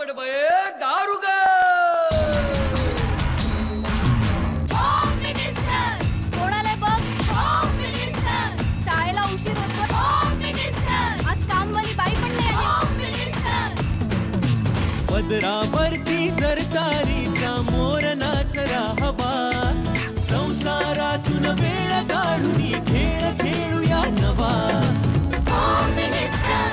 दारुगड बये दारुगड. कोणाला बघ होम मिनिस्टर. शाळेला उशीर होतो होम मिनिस्टर. आज कामवाली बाई पण नाही आली होम मिनिस्टर. पदरावरती सरकारीचा मोर नाचरा हवा. संसारातून वेळ काढून खेळ खेळूया नवा. Home minister.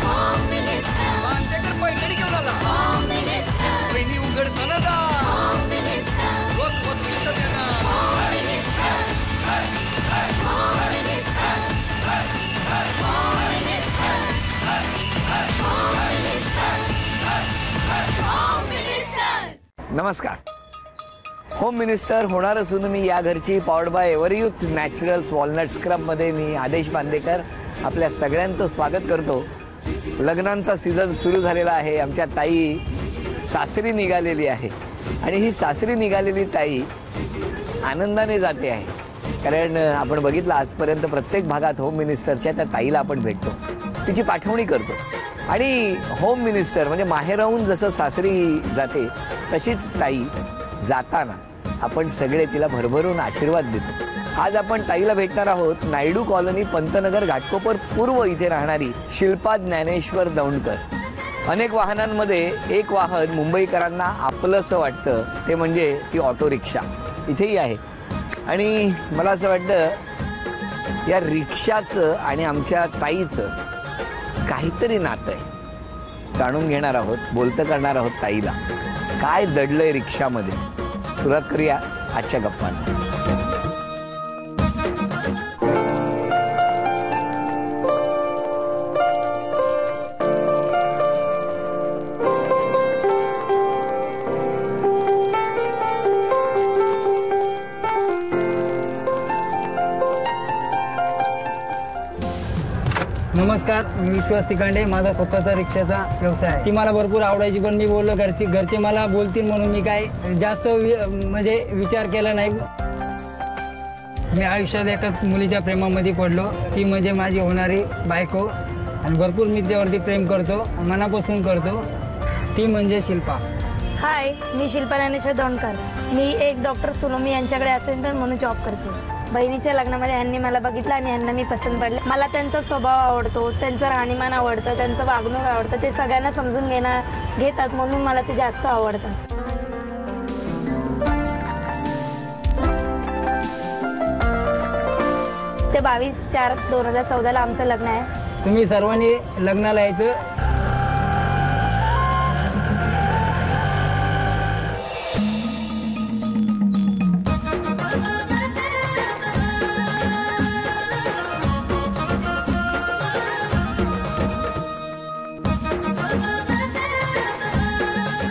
Home minister. मांजकर पैठणी घेऊन आला. Home minister. पहिली उघड कनदा. Home minister. रोज वस्तूचा देणार. Home minister. Home minister. Home minister. Home minister. Home minister. नमस्कार. होम मिनिस्टर होणार असून मी या घरची powered by Everyuth naturals walnut स्क्रबमध्ये मी आदेश बांदेकर आपल्या सगळ्यांचं स्वागत करतो. लग्नांचा सीझन सुरू झालेला आहे. आमच्या ताई सासरी निघालेली आहे आणि ही सासरी निघालेली ताई आनंदाने जाते आहे. कारण आपण बघितलं आजपर्यंत प्रत्येक भागात होम मिनिस्टरच्या त्या ताईला आपण भेटतो, तिची पाठवणी करतो. आणि होम मिनिस्टर म्हणजे माहेराहून जसं सासरी जाते तशीच ताई जाताना आपण सगळे तिला भरभरून आशीर्वाद देतो. आज आपण ताईला भेटणार आहोत नायडू कॉलनी, पंतनगर, घाटकोपर पूर्व इथे राहणारी शिल्पा ज्ञानेश्वर दौंडकर. अनेक वाहनांमध्ये एक वाहन मुंबईकरांना आपलंसं वाटतं ते म्हणजे ती ऑटो रिक्षा. इथेही आहे. आणि मला असं वाटतं या रिक्षाचं आणि आमच्या ताईचं काहीतरी नातं आहे. जाणून घेणार आहोत, बोलतं करणार आहोत ताईला. काय दडलंय रिक्षामध्ये, सुरुवात करूया आजच्या गप्पांना. नमस्कार, मी विश्वास तिकांडे. माझा स्वतःचा रिक्षाचा व्यवसाय आहे. ती मला भरपूर आवडायची, पण मी बोललो घरचे मला बोलतील म्हणून मी काय जास्त म्हणजे विचार केला नाही. मी आयुष्यात एका मुलीच्या प्रेमामध्ये पडलो. ती म्हणजे माझी होणारी बायको आणि भरपूर मी त्यावरती प्रेम करतो, मनापासून करतो. ती म्हणजे शिल्पा. हाय, मी शिल्पा ज्ञानेश्वर दौंडकर. मी एक डॉक्टर सुनोमी यांच्याकडे असिस्टंट म्हणून जॉब करते. बहिणीच्या लग्नामध्ये ह्यांनी मला बघितलं आणि ह्यांना मी पसंत पडले. मला त्यांचा स्वभाव आवडतो, त्यांचं राहणीमान आवडतं, त्यांचं वागणूक आवडतं. ते सगळ्यांना समजून घेतात म्हणून मला ते जास्त आवडतं. ते 22/4/2014 आमचं लग्न आहे. तुम्ही सर्वांनी लग्नाला यायचं.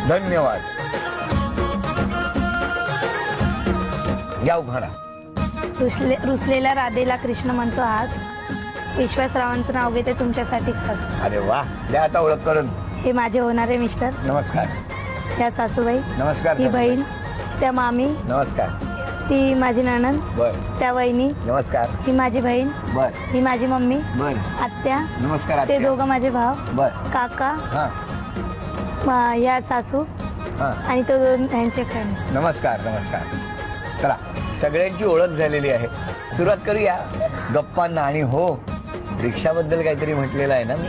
धन्यवाद. या उघडा. रुसलेल्या राधेला कृष्ण म्हणतो हास. विश्वासरावांचं नाव घेते तुमच्यासाठी खास. अरे वा, द्या आता ओळख करून. हे माझे होणारे मिस्टर. नमस्कार. त्या सासूबाई. नमस्कार. ती बहीण. त्या मामी. नमस्कार. ती माझी नणंद. बर. त्या वहिनी. नमस्कार. ही माझी बहीण. बर. ही माझी मम्मी. बर. आत्या. नमस्कार. ते दोघं माझे भाव. बर. काका. हां. या सासू. हां. आणि तो त्यांचे फ्रेंड. नमस्कार. नमस्कार. चला, सगळ्यांची ओळख झालेली आहे. सुरुवात करूया गप्पांना. आणि हो, रिक्षाबद्दल काहीतरी म्हटलेलं आहे ना मी.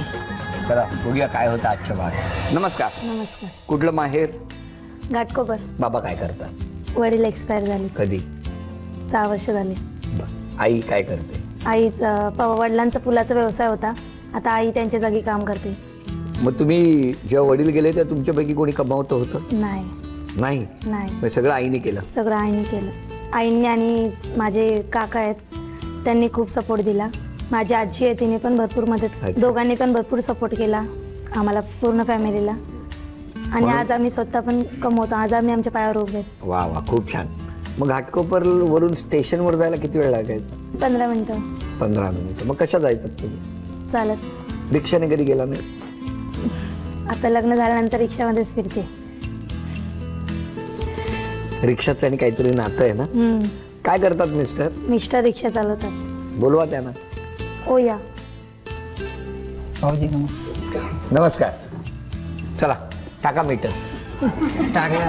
चला बघूया काय होतं आजच्या भागात. नमस्कार. नमस्कार. कुठलं माहेर? घाटकोपर. बाबा काय करतात? वडील एक्सपायर झाले. कधी? 6 वर्ष झाले. आई काय करते? आई वडिलांचा फुलाचा व्यवसाय होता. आता आई त्यांच्या जागी काम करते. मग तुम्ही जेव्हा वडील गेले तेव्हा तुमच्यापैकी कोणी कमावतं होतं? नाही. नाही. नाही. सगळं आईने केलं? सगळं आईने केलं. आईने आणि माझे काका आहेत त्यांनी खूप सपोर्ट दिला. माझी आजी आहे तिने पण भरपूर मदत. दोघांनी पण भरपूर सपोर्ट केला आम्हाला, पूर्ण फॅमिलीला. आणि आज आम्ही स्वतः पण कमवतो. आज आम्ही आमच्या पायावर उभे आहेत. वा वा, खूप छान. मग घाटकोपर वरून स्टेशनवर जायला किती वेळ लागायचा? 15 मिनिटं. 15 मिनिटं. मग कशा जायचं तुम्ही? चालत. रिक्षाने कधी गेला नाही? आता लग्न झाल्यानंतर रिक्षामध्येच फिरते. रिक्षाचं आणि काहीतरी नातं आहे ना. काय करतात मिस्टर? मिस्टर रिक्षा चालवतात. बोलवा त्यांना. ओ या. भाऊजी नमस्कार. चला टाका मीटर. टाकलं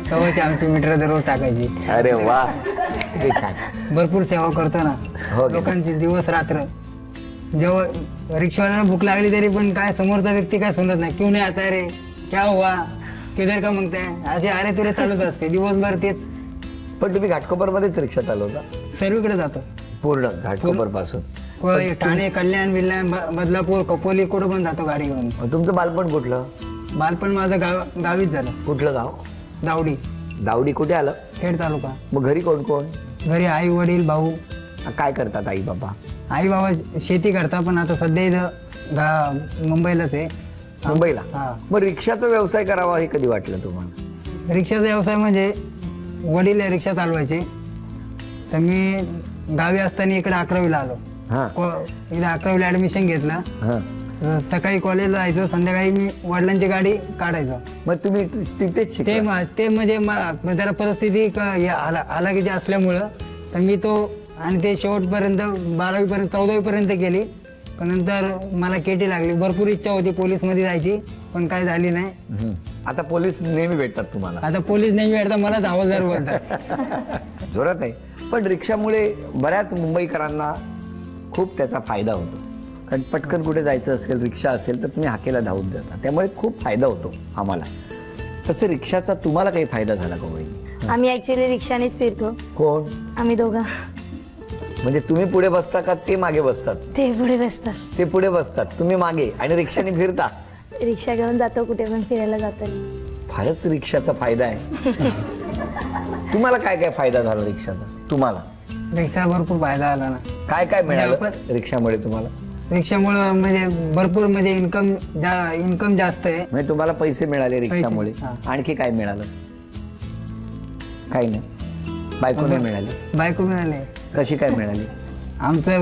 सवयची आमची मीटर दररोज टाकायची. अरे वा किती छान. भरपूर सेवा करतो ना हो. लोकांची दिवस रात्र. जेव्हा रिक्षावाल्याला भूक लागली तरी पण काय समोरचा व्यक्ती काय सुनत नाही. क्यों नाही आता रे, क्या हुआ, किधर का मागताय, असे अरे तुरे चालूच असते दिवसभर तेच. पण तुम्ही घाटकोपर मध्येच रिक्षा चालवता? सर्वीकडे जातो पूर्ण घाटकोपर पासून? ठाणे, कल्याण, विल्याण, बदलापूर, कपोली, कुठं पण जातो गाडी घेऊन. तुमचं बालपण कुठलं? बालपण माझं गावीच झालं. कुठलं गाव? दावडी. दावडी कुठे आलं? खेड तालुका. मग घरी कोण कोण? घरी आई वडील भाऊ. काय करतात आई बाबा? आई बाबा शेती करता पण आता सध्या इथं मुंबईलाच आहे. मुंबईला? हा. मग रिक्षाचा व्यवसाय करावा हे कधी वाटलं तुम्हाला? रिक्षाचा व्यवसाय म्हणजे वडील रिक्षा चालवायचे तर मी गावी असताना इकडे 11वीला आलो. हा इकडे 11वीला ऍडमिशन घेतलं. हा. सकाळी कॉलेजला जायचो, संध्याकाळी मी वडिलांची गाडी काढायचो. मग तुम्ही तिथेच शिकला? ते म्हणजे त्याला परिस्थिती हालाकीची असल्यामुळं तर मी तो आणि ते शेवटपर्यंत 12वीपर्यंत 14वीपर्यंत केली. पण नंतर मला केटी लागली. भरपूर इच्छा होती पोलीसमध्ये जायची पण काय झाली नाही. आता पोलीस नेहमी भेटतात तुम्हाला? आता पोलीस नेहमी भेटतात, मलाच हवालदार बोलतात. जोरात आहे. पण रिक्षामुळे बऱ्याच मुंबईकरांना खूप त्याचा फायदा होतो. कारण पटकन कुठे जायचं असेल, रिक्षा असेल तर तुम्ही हाकेला धावून जाता, त्यामुळे खूप फायदा होतो आम्हाला. तसं रिक्षाचा तुम्हाला काही फायदा झाला का वहिनी? आम्ही ऍक्च्युली रिक्षानेच फिरतो. कोण? आम्ही दोघं. म्हणजे तुम्ही पुढे बसता का ते मागे बसतात? ते पुढे बसतात. ते पुढे बसतात, तुम्ही मागे, आणि रिक्षाने फिरता? रिक्षा घेऊन जातो, कुठे पण फिरायला जातो. फारच रिक्षाचा फायदा आहे. तुम्हाला काय काय फायदा झाला रिक्षाचा? तुम्हाला रिक्षा भरपूर फायदा आला ना. काय काय मिळालं म्हणजे रिक्षामुळे तुम्हाला? रिक्षामुळे म्हणजे भरपूर म्हणजे इन्कम जास्त आहे. म्हणजे तुम्हाला पैसे मिळाले रिक्षामुळे. हा. आणखी काय मिळालं? काही नाही. बायको नाही मिळाली? बायको मिळाले. कशी काय मिळाली? आमचं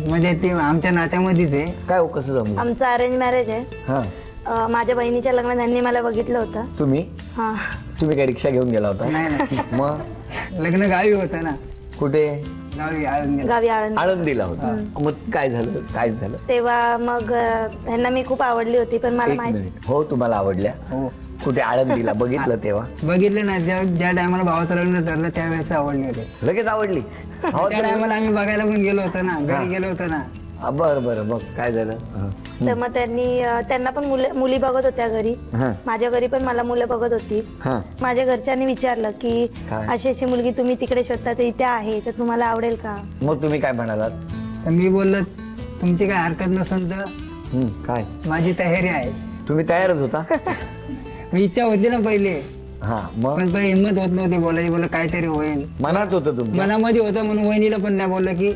म्हणजे ते आमच्या नात्यामध्येच आहे. हो. काय हो, कसं जमलं? आमचं अरेंज मॅरेज आहे. हा. माझ्या बहिणीच्या लग्नात त्यांनी मला बघितलं होतं. तुम्ही हा. तुम्ही काय रिक्षा घेऊन गेला होता? नाही मग लग्न गावी होतं ना. कुठे? गावी आळंदीला. गावी आळंदी. आळंदीला होता. मग काय झालं? तेव्हा मग ह्यांना मी खूप आवडली होती पण मला एक माहिती. मिनिट. हो, तुम्हाला आवडल्या? हो. कुठे आळंदीला बघितलं तेव्हा? बघितलं ना, ज्या टायमाला भावाचं लग्न ठरलं त्यावेळेस आवडली होती. लगेच आवडली? त्या टायमाला आम्ही बघायला पण गेलो होतो ना, घरी गेलो होतो ना. बरं बरं. मग काय झालं? तर मग त्यांना पण मुली बघत होत्या घरी. हा. माझ्या घरी पण मला मुलं बघत होती. हा. माझ्या घरच्यांनी विचारलं की काय? अशी मुलगी तुम्ही तिकडे शोधता तर इथे आहे तर तुम्हाला आवडेल का? मग तुम्ही काय म्हणालात? तर मी बोललो तुमची काय हरकत नसेल तर काय? माझी तयारी आहे. तुम्ही तयारच होता? मी इच्छा होती ना पहिले, हा. मग पण पहिले हिंमत होत नव्हती बोलायची. बोललं काहीतरी होईल, मनात होतं तुमच्या? मनामध्ये होतं. म्हणून वहिनीला पण नाही बोललं की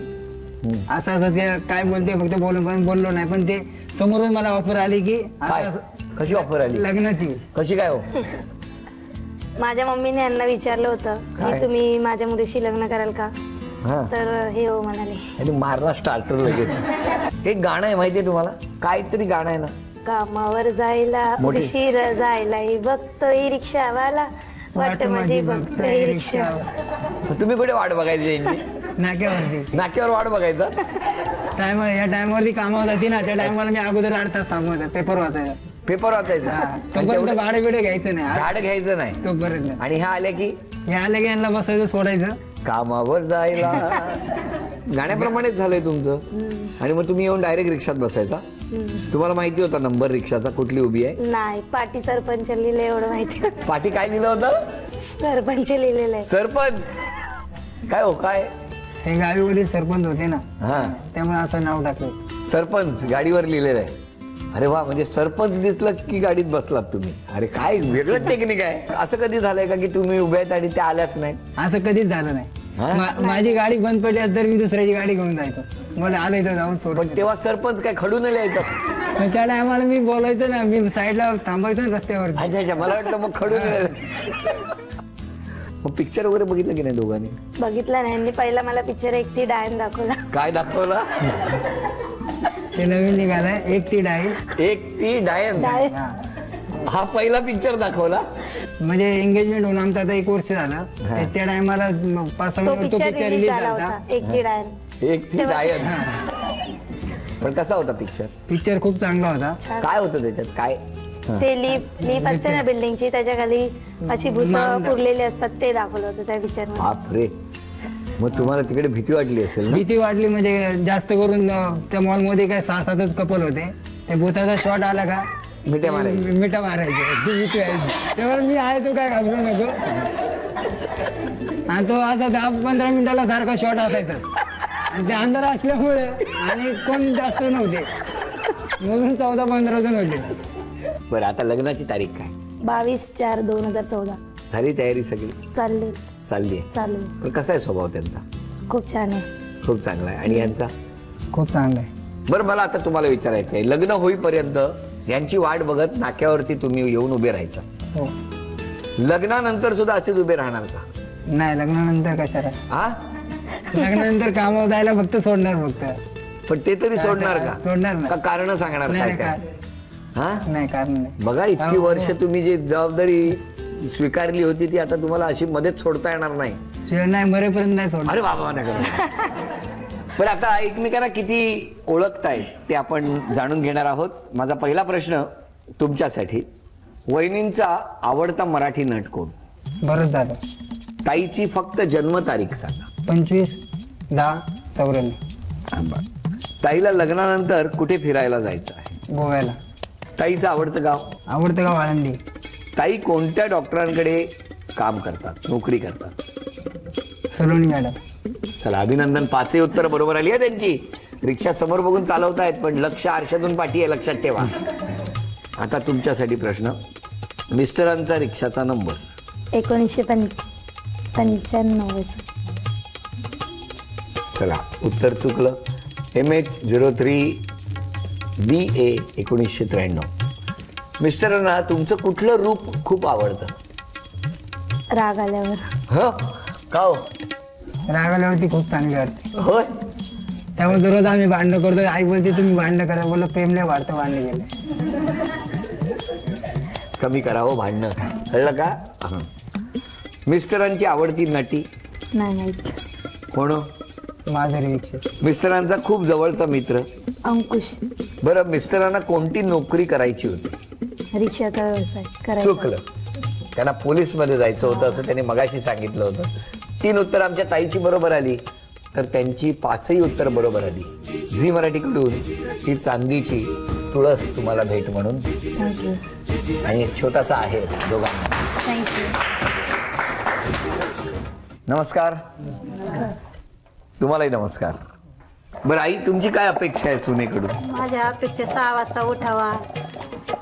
असं असं ते काय बोलते, फक्त बोललो नाही. पण ते समोरून मला ऑफर आली की काय? कशी ऑफर आली? लग्नाची. कशी काय हो? माझ्या मम्मीने यांना विचारलं होतं काय? की तुम्ही माझ्या मुलीशी लग्न कराल का? हा. तर हे हो म्हणाले. आणि मारला स्टार्टर लगेच. एक गाणं आहे माहितीये तुम्हाला? काहीतरी गाणं आहे ना? कामावर जायला मोठी. उशीर जायलाही बघतोय रिक्षावाला, वाट माझी बघतोय रिक्षा. तुम्ही कुठे वाट बघायची यांची? नाक्यावरती. नाक्यावर वाट बघायचा? या टायमावरती कामावर जाती ना, त्या टायमाला मी अगोदर 8 तास थांबवत पेपर वाचायला. पेपर वाचायचा? तोपर्यंत भाडं बिडं घ्यायचं नाही. झाड घ्यायचं नाही तोपर्यंत आणि ह्या आल्या की हे आलं की यांना बसायचं, सोडायचं. कामावर जायला. गाण्याप्रमाणेच झालंय तुमचं. आणि मग तुम्ही येऊन डायरेक्ट रिक्षात बसायचा? तुम्हाला माहिती होता नंबर रिक्षाचा कुठली उभी आहे? नाही, पाटी सरपंच लिहिलं एवढं माहिती होतं. पाठी काय लिहिलं होतं? सरपंच लिहिलेलं आहे. सरपंच? काय हो? काय? हे गावीवरील सरपंच होते ना, हा. त्यामुळे असं नाव टाकलं. सरपंच गाडीवर लिहिलेलं आहे. अरे वा. म्हणजे सरपंच दिसलं की गाडीत बसलात तुम्ही? अरे काय वेगळं टेक्निक आहे. असं कधी झालंय का की तुम्ही उभ्या आहेत आणि त्या आल्याच नाही? असं कधीच झालं नाही. माझी गाडी बंद पडली तर मी दुसऱ्याची गाडी घेऊन जायचो. मला आलं इथं जाऊन सोड. पण तेव्हा सरपंच काय खडून लिहायचं? त्या टायमाला मी बोलायचो ना, मी साईडला थांबायचो ना रस्त्यावर. अच्छा अच्छा. मला वाटतं मग खडून लिहायचं. मग पिक्चर वगैरे बघितलं की नाही दोघांनी? बघितलं नाही. यांनी पहिला मला पिक्चर एक ती डायन दाखवला. काय दाखवला? ते नवीन निघालाय एक ती डाई. एक ती डायन. हा पहिला पिक्चर दाखवला? म्हणजे एंगेजमेंट होऊन आमचं आता 1 वर्ष झालं. त्या टायमाला 5-6 तो मिनिट तो पिक्चर पिक्चर रिलीज रिलीज झाला झाला. होता, एक ती डायन. एक ती डायन. पण कसा होता पिक्चर? पिक्चर खूप चांगला होता. काय होतं त्याच्यात? काय ते लीप असते ना बिल्डिंगची, त्याच्या खाली अशी भूत पुरलेली असतात, ते दाखवलं होतं त्या पिक्चर मध्ये. बापरे, मग तुम्हाला तिकडे भीती वाटली असेल ना? भीती वाटली म्हणजे जास्त करून त्या मॉलमध्ये काय 6-7च कपल होते. ते भूताचा शॉट आला का मिठ्या मारायचे. मिठा मारायचे, ती भीती व्हायची. तेव्हा मी आहे तू काय घाबरू नको. आणि तो असा 10-15 मिनिटाला सारखा शॉट असायचा. ते अंधार असल्यामुळे आणि कोण जास्त नव्हते, म्हणून 14-15 जण होते. बरं, आता लग्नाची तारीख काय? 22/4/2014. झाली तयारी सगळी? चालली चालली आहे. चालू. पण कसा आहे स्वभाव त्यांचा? खूप छान आहे. खूप चांगला आहे. आणि यांचा? खूप चांगलं आहे. बरं, मला आता तुम्हाला विचारायचं आहे, लग्न होईपर्यंत यांची वाट बघत नाक्यावरती तुम्ही येऊन उभे राहायचा. हो. लग्नानंतर सुद्धा असेच उभे राहणार का? नाही, लग्नानंतर कशाला? हा, लग्नानंतर कामावर जायला फक्त सोडणार फक्त. पण ते तरी सोडणार का? सोडणार का नाही. कारण सांगणार नाही, काय नाही, काय? हा, नाही कारण नाही. बघा, इतकी वर्ष तुम्ही जी जबाबदारी स्वीकारली होती ती आता तुम्हाला अशी मध्येच सोडता येणार नाही. शिवाय नाही, मरेपर्यंत नाही सोडणार. अरे बाबा, नाही करणार. बरं, आता एकमेकांना किती ओळखतायत ते आपण जाणून घेणार आहोत. माझा पहिला प्रश्न तुमच्यासाठी, वहिनींचा आवडता मराठी नट कोण? बरंच झालं. ताईची फक्त जन्मतारीख सांगा. 25/10/94. ताईला लग्नानंतर कुठे फिरायला जायचं आहे? गोव्याला. ताईचं आवडतं गाव? आवडतं गाव आळंदी. ताई कोणत्या डॉक्टरांकडे काम करतात, नोकरी करतात? सलोनी मॅडम. चला, अभिनंदन. 5ही उत्तर बरोबर आली आहे त्यांची. रिक्षा समोर बघून चालवतायत, पण लक्ष आरशातून पाठी आहे, लक्षात ठेवा. आता तुमच्यासाठी प्रश्न, मिस्टरांचा रिक्षाचा नंबर? 1995. चला, उत्तर चुकलं. MH03BA 1993. मिस्टरांना तुमचं कुठलं रूप खूप आवडतं? राग आल्यावर. ह, का हो? रागाल्यावरती खूप चांगली वाटते. होय. त्यामुळे दररोज आम्ही भांडणं करतो. आई बोलते तुम्ही भांडणं करा, बोललो प्रेमले वाढतं भांडणं गेलं. कमी करावं भांडणं, कळलं का? मिस्टरांची आवडती नटी? नाही माहित. कोण? माधुरी दीक्षित. मिस्टरांचा खूप जवळचा मित्र? अंकुश. बरं, मिस्टरांना कोणती नोकरी करायची होती? रिक्षाचा व्यवसाय करायचा. चुकलं. त्यांना पोलीस मध्ये जायचं होतं असं त्यांनी मगाशी सांगितलं होतं. 3 उत्तर आमच्या ताईची बरोबर आली, तर त्यांची 5ही उत्तर बरोबर आली. झी मराठीकडून ही चांदीची तुळस तुम्हाला भेट म्हणून, थँक्यू. आणि एक छोटासा आहे दोघांना. थँक्यू. नमस्कार. तुम्हालाही नमस्कार. बरं आई, तुमची काय अपेक्षा आहे सुनेकडून? माझ्या अपेक्षा 6 वाजता उठावा,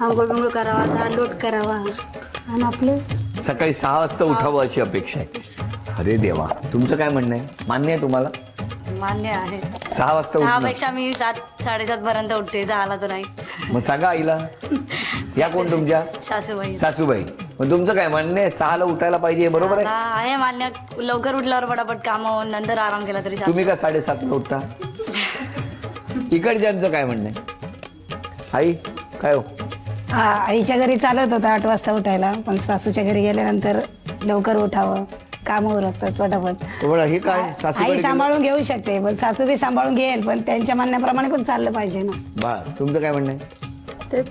आंघोळ बिंघोळ करावा, झाडलोट करावा, आणि आपले सकाळी 6 वाजता उठावं अशी अपेक्षा आहे. अरे देवा, तुमचं काय म्हणणं आहे? मान्य आहे तुम्हाला? मान्य आहे. 6 वाजता उठणं? 6 पेक्षा मी 7-7:30 पर्यंत उठते, 6ला तर नाही. मग सांगा आईला. या कोण तुमच्या? सासूबाई. सासूबाई. मग तुमचं काय म्हणणं आहे? 6ला उठायला पाहिजे, बरोबर आहे? आहे मान्य. लवकर उठल्यावर पटापट कामं, नंतर आराम केला तरी तुम्ही का 7:30ला उठता? इकडच्यांचं काय म्हणणं आहे? आई काय हो? आईच्या घरी चालत होतं 8 वाजता उठायला, पण सासूच्या घरी गेल्यानंतर लवकर उठावं, कामं उरकतात पटापट. बरं, हे काय सासू? आई सांभाळून घेऊ शकते, पण सासू बी सांभाळून घेईल, पण त्यांच्या म्हणण्याप्रमाणे पण चाललं पाहिजे ना. बा, तुमचं काय म्हणणं आहे? तेच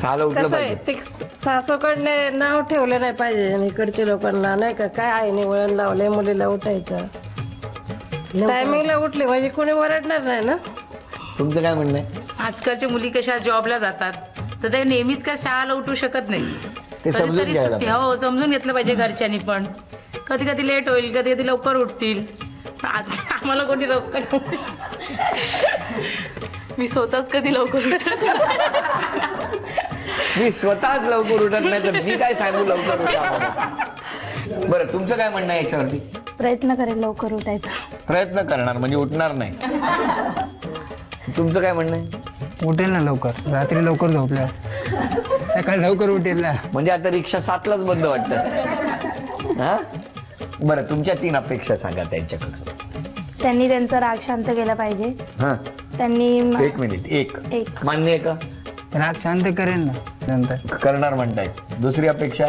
6ला उठलं कसं आहे, पाहिजे. ते सासूकडने नाव ठेवलं नाही पाहिजे इकडच्या लोकांना, नाही का? काय आईने वळण लावलंय मुलीला उठायचं, टायमिंगला उठले म्हणजे कोणी ओरडणार नाही ना. तुमचं काय म्हणणं आहे? आजकालच्या मुली कशा जॉबला जातात, तर ते नेहमीच काय 6ला उठू शकत नाही. ते समजून कधीतरी घ्यायला सुट्टी, हो, समजून घेतलं पाहिजे घरच्यांनी पण. कधी कधी लेट होईल, कधी कधी लवकर उठतील. आम्हाला कोणी लवकर मी स्वतःच कधी लवकर मी स्वतःच लवकर उठत नाही, तर मी काय सांगू लवकर उठा. बरं, तुमचं काय म्हणणं आहे याच्यावरती? प्रयत्न करेल लवकर उठायचा. प्रयत्न करणार म्हणजे उठणार नाही. तुमचं काय म्हणणं आहे? उठेल ना लवकर, रात्री लवकर झोपल्या, सकाळी लवकर उठेल ना. म्हणजे आता रिक्षा 7लाच बंद वाटतं. हा, बरं, तुमच्या 3 अपेक्षा सांगा त्यांच्याकडे. त्यांनी त्यांचा राग शांत केला पाहिजे. हा, त्यांनी 1 मिनिट. एक मान्य आहे का? राग शांत करेल ना नंतर. करणार म्हणतायत. दुसरी अपेक्षा?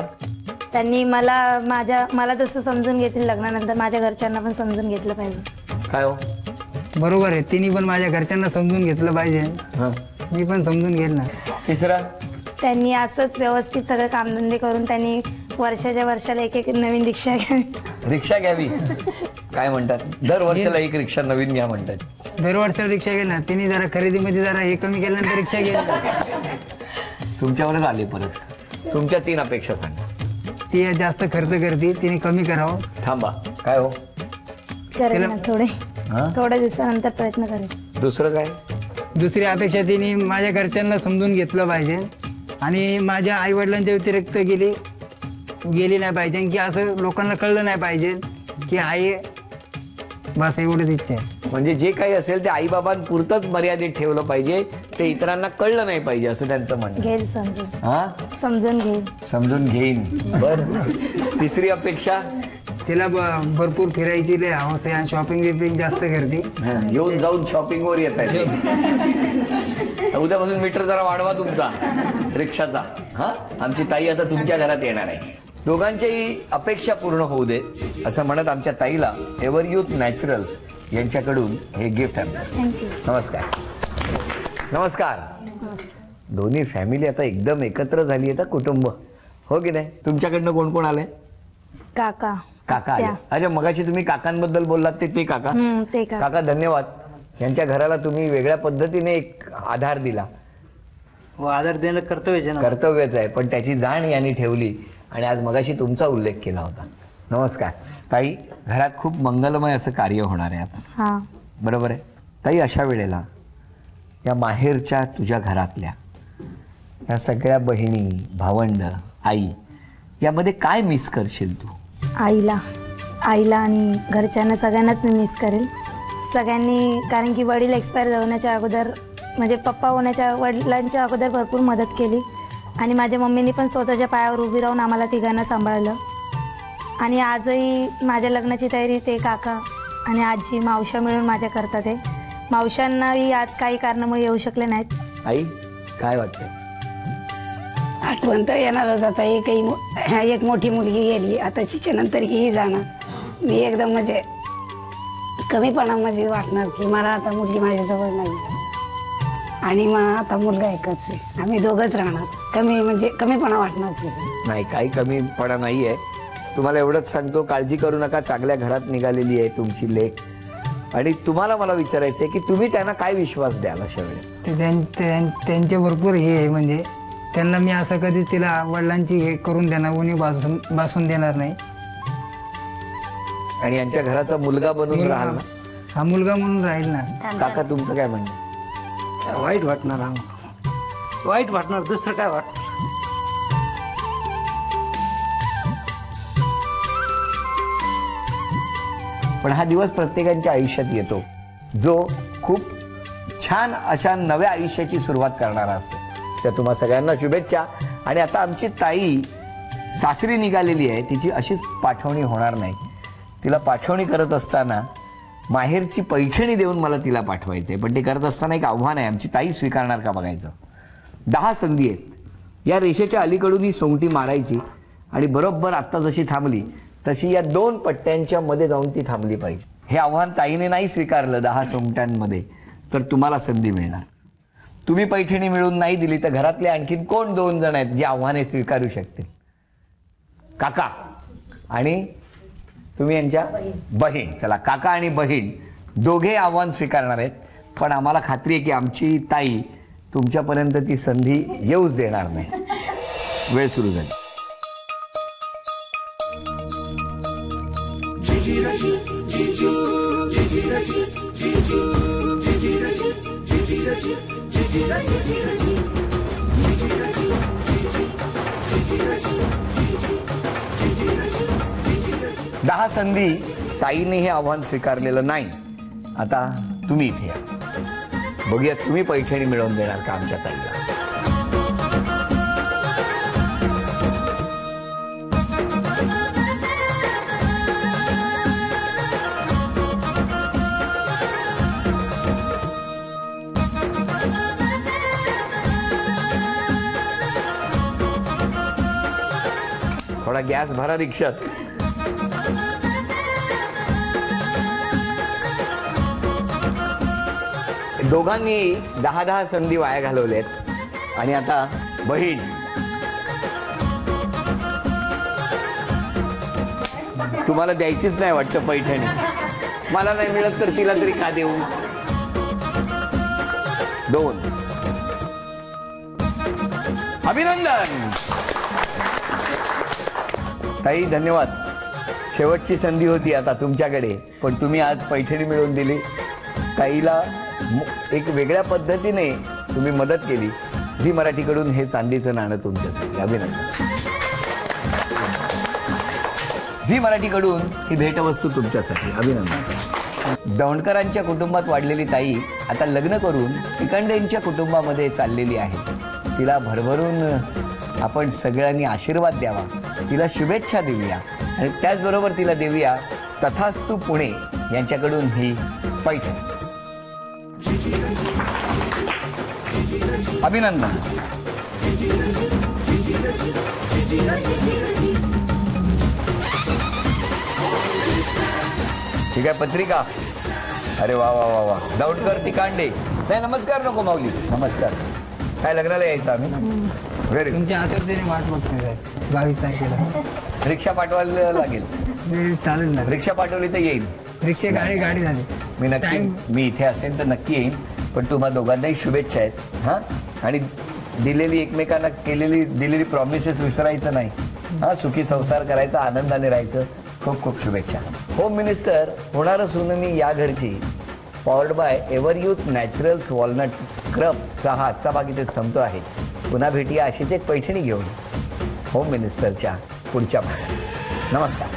त्यांनी मला जसं समजून घेतील लग्नानंतर, माझ्या घरच्यांना पण समजून घेतलं पाहिजे. काय हो? बरोबर आहे, तिने पण माझ्या घरच्यांना समजून घेतलं पाहिजे, मी पण समजून घेईल ना. तिसरा, त्यांनी असंच व्यवस्थित सगळे कामधंदे करून त्यांनी वर्षाच्या वर्षाला एक नवीन रिक्षा घ्यावी. काय म्हणतात, दर वर्षाला एक रिक्षा नवीन घ्या म्हणतात. दरवर्षाला रिक्षा घेईल ना. तिने जरा खरेदीमध्ये जरा हे कमी केल्यानंतर रिक्षा घेईल. तुमच्यावरच आले परत. तुमच्या 3 अपेक्षा सांगा. ती जास्त खर्च करते, तिने कमी करावं. थांबा, काय हो? करेल ना थोड्या दिवसानंतर प्रयत्न करेल. दुसरं काय? दुसरी अपेक्षा, तिने माझ्या घरच्यांना समजून घेतलं पाहिजे आणि माझ्या आईवडिलांच्या व्यतिरिक्त गेली नाही पाहिजे, की असं लोकांना कळलं नाही पाहिजे की आई, बस एवढंच इच्छा आहे. म्हणजे जे काही असेल ते आईबाबांपुरतंच मर्यादित ठेवलं पाहिजे, ते इतरांना कळलं नाही पाहिजे असं त्यांचं म्हणणं. घेईल समजून घेईन. बरं, तिसरी अपेक्षा, तिला भरपूर फिरायची लय हवस आहे आणि शॉपिंग जास्त करते. येऊन जाऊन शॉपिंगवर येत आहे. उद्यापासून मीटर जरा वाढवा तुमचा रिक्षाचा. आमची ताई आता तुमच्या घरात येणार आहे. दोघांच्याही अपेक्षा पूर्ण होऊ दे असं म्हणत आमच्या ताईला एव्हर यूथ नॅचरल्स यांच्याकडून हे गिफ्ट आहे. नमस्कार. नमस्कार. दोन्ही फॅमिली आता एकदम एकत्र झाली आहे, कुटुंब, हो की नाही? तुमच्याकडनं कोण कोण आले? काका आले. अच्छा, मगाशी तुम्ही काकांबद्दल बोललात ते काका. काका धन्यवाद. यांच्या घराला तुम्ही वेगळ्या पद्धतीने एक आधार दिला. आधार देणं कर्तव्यच आहे, पण त्याची जाण यांनी ठेवली आणि आज मगाशी तुमचा उल्लेख केला होता. नमस्कार ताई. घरात खूप मंगलमय असं कार्य होणार आहे आता, बरोबर आहे ताई? अशा वेळेला या माहेरच्या तुझ्या घरातल्या या सगळ्या बहिणी, भावंड, आई, यामध्ये काय मिस करशील तू? आईला आणि घरच्यांना सगळ्यांनाच मी मिस करेल. सगळ्यांनी, कारण की वडील एक्सपायर होण्याच्या अगोदर, म्हणजे पप्पा होण्याच्या वडिलांच्या अगोदर भरपूर मदत केली आणि माझ्या मम्मीने पण स्वतःच्या पायावर उभी राहून आम्हाला तिघांना सांभाळलं. आणि आजही माझ्या लग्नाची तयारी ते काका आणि आजी, मावशा मिळून माझ्या करतात. ते मावशांनाही आज काही कारणामुळे येऊ शकले नाहीत. आई काय वाटतं? आठवण तर येणारच. आता एक मोठी मुलगी गेली, आता तिच्यानंतर ही जाणार. मी एकदम म्हणजे कमीपणामध्ये वाटणार की मला आता मुलगी माझ्याजवळ नाही आणि मग आता मुलगा एकच आहे, आम्ही दोघंच राहणार. कमीपणा वाटणार तिचं. नाही, काही कमीपणा नाही आहे. तुम्हाला एवढंच सांगतो, काळजी करू नका. चांगल्या घरात निघालेली आहे तुमची लेक. आणि तुम्हाला मला विचारायचं आहे की तुम्ही त्यांना काय विश्वास द्याल अशा वेळेस? त्यांचे भरपूर हे आहे, म्हणजे त्यांना मी असं कधीच तिला वडिलांची हे करून देणार, कोणी बसून देणार नाही. आणि यांच्या घराचा मुलगा बनून राहाल ना? हा मुलगा म्हणून राहील ना. काका तुमचं काय म्हणणं? वाईट वाटणार, दुसरं काय वाटणार? पण हा दिवस प्रत्येकाच्या आयुष्यात येतो, जो खूप छान अशा नव्या आयुष्याची सुरुवात करणारा असतो. त्या तुम्हा सगळ्यांना शुभेच्छा. आणि आता आमची ताई सासरी निघालेली आहे, तिची अशीच पाठवणी होणार नाही. तिला पाठवणी करत असताना माहेरची पैठणी देऊन मला तिला पाठवायचं आहे, पण ते करत असताना एक आव्हान आहे. आमची ताई स्वीकारणार का बघायचं. 10 संधी आहेत. या रेषेच्या अलीकडून ही सोंगटी मारायची आणि बरोबर आत्ता जशी थांबली तशी या 2 पट्ट्यांच्या मध्ये जाऊन ती थांबली पाहिजे. हे आव्हान ताईने नाही स्वीकारलं 10 सोंगट्यांमध्ये तर तुम्हाला संधी मिळणार. तुम्ही पैठणी मिळून नाही दिली तर घरातले आणखीन कोण 2 जण आहेत जे आव्हाने स्वीकारू शकतील? काका आणि तुम्ही यांच्या बहीण. चला, काका आणि बहीण दोघे आव्हान स्वीकारणार आहेत, पण आम्हाला खात्री आहे की आमची ताई तुमच्यापर्यंत ती संधी येऊच देणार नाही. वेळ सुरू झाली. दहा संधी ताईने हे आव्हान स्वीकारलेलं नाही. आता तुम्ही इथे या, बघूया तुम्ही पैठणी मिळवून देणार का आमच्या ताईला. थोडा गॅस भरा रिक्षात. दोघांनी 10 संधी वाया घालवल्यात आणि आता बहीण तुम्हाला द्यायचीच नाही वाटतं पैठणी. मला नाही मिळत तर तिला तरी का देऊ. 2 अभिनंदन ताई, धन्यवाद. शेवटची संधी होती आता तुमच्याकडे, पण तुम्ही आज पैठणी मिळवून दिली. ताईला एक वेगळ्या पद्धतीने तुम्ही मदत केली. झी मराठीकडून हे चांदीचं नाणं तुमच्यासाठी. अभिनंदन. झी मराठीकडून ही भेटवस्तू तुमच्यासाठी. अभिनंदन. दौंडकरांच्या कुटुंबात वाढलेली ताई आता लग्न करून तिकांडेंच्या कुटुंबामध्ये चाललेली आहे. तिला भरभरून आपण सगळ्यांनी आशीर्वाद द्यावा, तिला शुभेच्छा देऊया आणि त्याचबरोबर तिला देऊया तथास्तु पुणे यांच्याकडून ही पैठणी. अभिनंदन. ठीक आहे, पत्रिका. अरे वा वा वा वा. दौंडकर तिकांडे. नाही, नमस्कार नको माऊली. नमस्कार. काय लग्नाला यायचं आम्ही. Very good. तुमच्या आतुरतेने वाट बघतोय. 22 तारखेला रिक्षा पाठवायला लागेल. चालेल ना. रिक्षा पाठवली तर येईल. रिक्षा गाडी झाली. मी नक्की मी इथे असेल तर नक्की येईन. पण तुम्हा दोघांनाही शुभेच्छा आहेत. हां, आणि दिलेली एकमेकांना दिलेली प्रॉमिसेस विसरायचं नाही. हां, सुखी संसार करायचा, आनंदाने राहायचं. खूप खूप शुभेच्छा. होम मिनिस्टर होणार असून मी या घरची powered by Everyuth naturals walnut स्क्रबचा हा आजचा भाग इथेच संपतो आहे. पुन्हा भेटूया अशीच एक पैठणी घेऊन होम मिनिस्टरच्या पुढच्या भागात. नमस्कार.